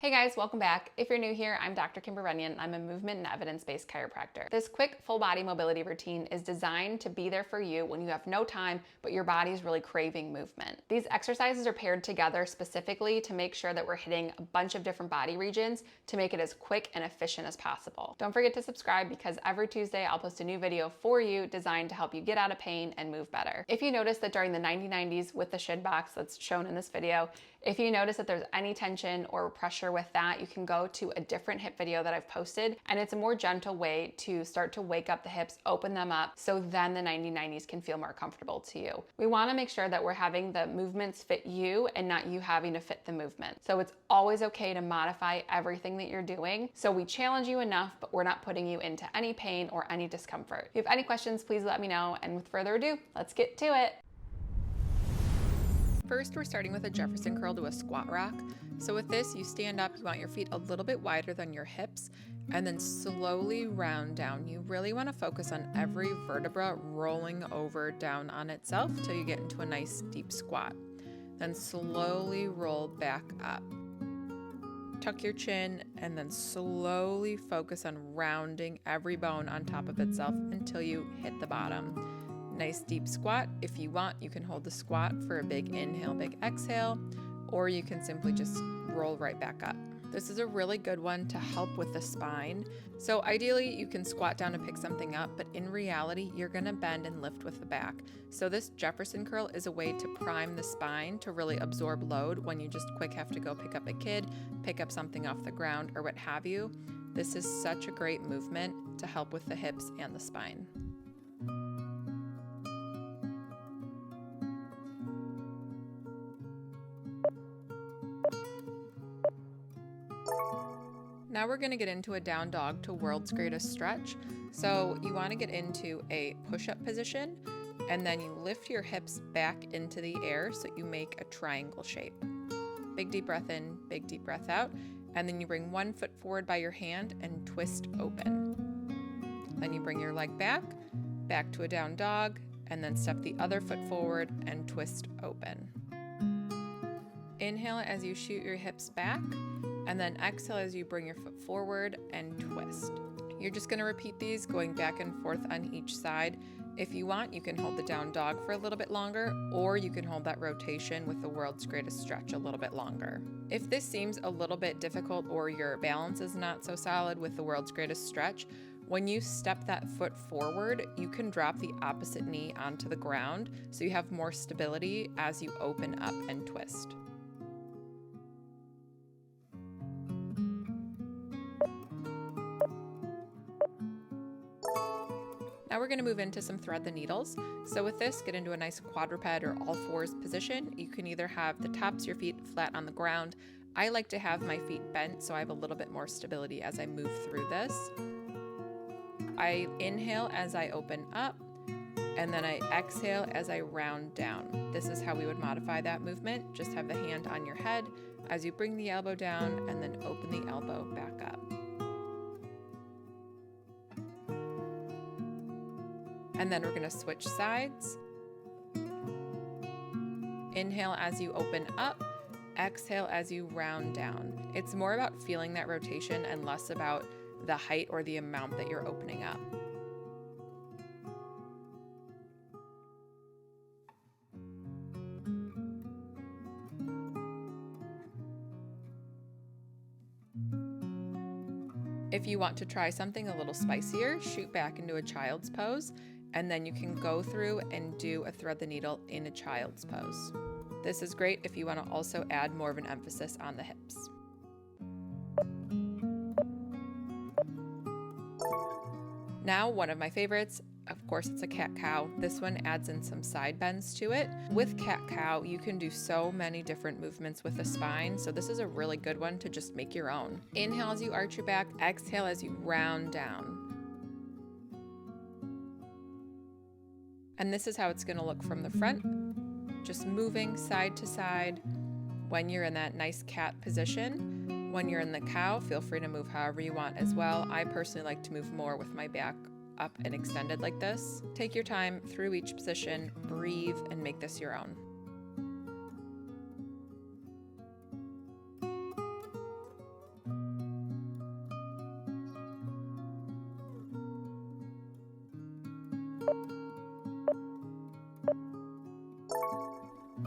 Hey guys, welcome back. If you're new here, I'm Dr. Kimbra Runyan. I'm a movement and evidence-based chiropractor. This quick full body mobility routine is designed to be there for you when you have no time, but your body's really craving movement. These exercises are paired together specifically to make sure that we're hitting a bunch of different body regions to make it as quick and efficient as possible. Don't forget to subscribe because every Tuesday I'll post a new video for you designed to help you get out of pain and move better. If you notice that during the 90-90s with the shinbox that's shown in this video, if you notice that there's any tension or pressure with that, you can go to a different hip video that I've posted, and it's a more gentle way to start to wake up the hips, open them up, so then the 90-90s can feel more comfortable to you. We wanna make sure that we're having the movements fit you and not you having to fit the movement. So it's always okay to modify everything that you're doing. So we challenge you enough, but we're not putting you into any pain or any discomfort. If you have any questions, please let me know. And with further ado, let's get to it. First, we're starting with a Jefferson curl to a squat rock. So with this, you stand up, you want your feet a little bit wider than your hips, and then slowly round down. You really want to focus on every vertebra rolling over down on itself till you get into a nice deep squat. Then slowly roll back up. Tuck your chin and then slowly focus on rounding every bone on top of itself until you hit the bottom. Nice deep squat. If you want, you can hold the squat for a big inhale, big exhale, or you can simply just roll right back up. This is a really good one to help with the spine. So ideally you can squat down and pick something up, but in reality, you're gonna bend and lift with the back. So this Jefferson curl is a way to prime the spine to really absorb load when you just quick have to go pick up a kid, pick up something off the ground or what have you. This is such a great movement to help with the hips and the spine. Now we're going to get into a down dog to world's greatest stretch. So you want to get into a push-up position and then you lift your hips back into the air so you make a triangle shape. Big deep breath in, big deep breath out, and then you bring one foot forward by your hand and twist open. Then you bring your leg back to a down dog, and then step the other foot forward and twist open. Inhale as you shoot your hips back, and then exhale as you bring your foot forward and twist. You're just gonna repeat these going back and forth on each side. If you want, you can hold the down dog for a little bit longer, or you can hold that rotation with the world's greatest stretch a little bit longer. If this seems a little bit difficult or your balance is not so solid with the world's greatest stretch, when you step that foot forward, you can drop the opposite knee onto the ground so you have more stability as you open up and twist. Now we're going to move into some thread the needles. So with this, get into a nice quadruped or all fours position. You can either have the tops of your feet flat on the ground. I like to have my feet bent so I have a little bit more stability as I move through this. I inhale as I open up, and then I exhale as I round down. This is how we would modify that movement. Just have the hand on your head as you bring the elbow down and then open the elbow back up. And then we're gonna switch sides. Inhale as you open up, exhale as you round down. It's more about feeling that rotation and less about the height or the amount that you're opening up. If you want to try something a little spicier, shoot back into a child's pose, and then you can go through and do a thread the needle in a child's pose. This is great if you want to also add more of an emphasis on the hips. Now, one of my favorites, of course, it's a cat-cow. This one adds in some side bends to it. With cat-cow, you can do so many different movements with the spine, so this is a really good one to just make your own. Inhale as you arch your back, exhale as you round down. And this is how it's gonna look from the front, just moving side to side when you're in that nice cat position. When you're in the cow, feel free to move however you want as well. I personally like to move more with my back up and extended like this. Take your time through each position, breathe, and make this your own.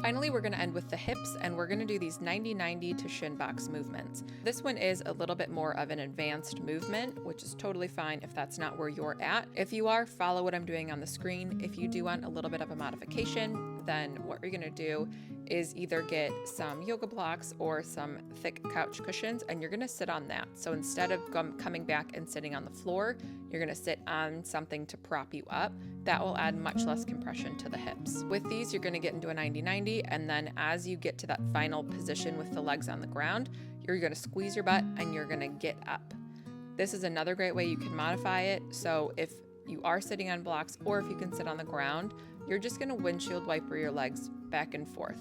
Finally, we're going to end with the hips, and we're going to do these 90-90 to shin box movements. This one is a little bit more of an advanced movement, which is totally fine if that's not where you're at. If you are, follow what I'm doing on the screen. If you do want a little bit of a modification, then what you're going to do is either get some yoga blocks or some thick couch cushions, and you're going to sit on that. So instead of coming back and sitting on the floor, you're going to sit on something to prop you up. That will add much less compression to the hips. With these, you're going to get into a 90-90, and then as you get to that final position with the legs on the ground, you're going to squeeze your butt and you're going to get up. This is another great way you can modify it. So if you are sitting on blocks or if you can sit on the ground, you're just going to windshield wiper your legs back and forth.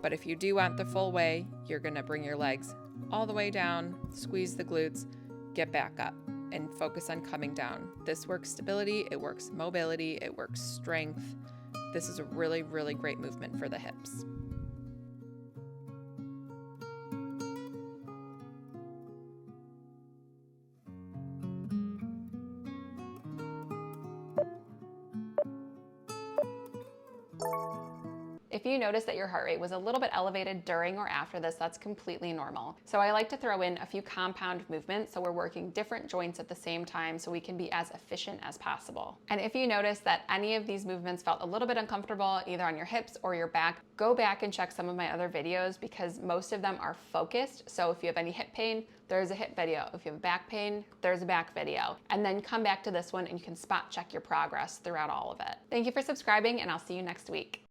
But if you do want the full way, you're going to bring your legs all the way down, squeeze the glutes, get back up, and focus on coming down. This works stability, it works mobility, it works strength. This is a really, really great movement for the hips. If you notice that your heart rate was a little bit elevated during or after this, that's completely normal. So I like to throw in a few compound movements so we're working different joints at the same time so we can be as efficient as possible. And if you notice that any of these movements felt a little bit uncomfortable, either on your hips or your back, go back and check some of my other videos because most of them are focused. So if you have any hip pain, there's a hip video. If you have back pain, there's a back video. And then come back to this one and you can spot check your progress throughout all of it. Thank you for subscribing, and I'll see you next week.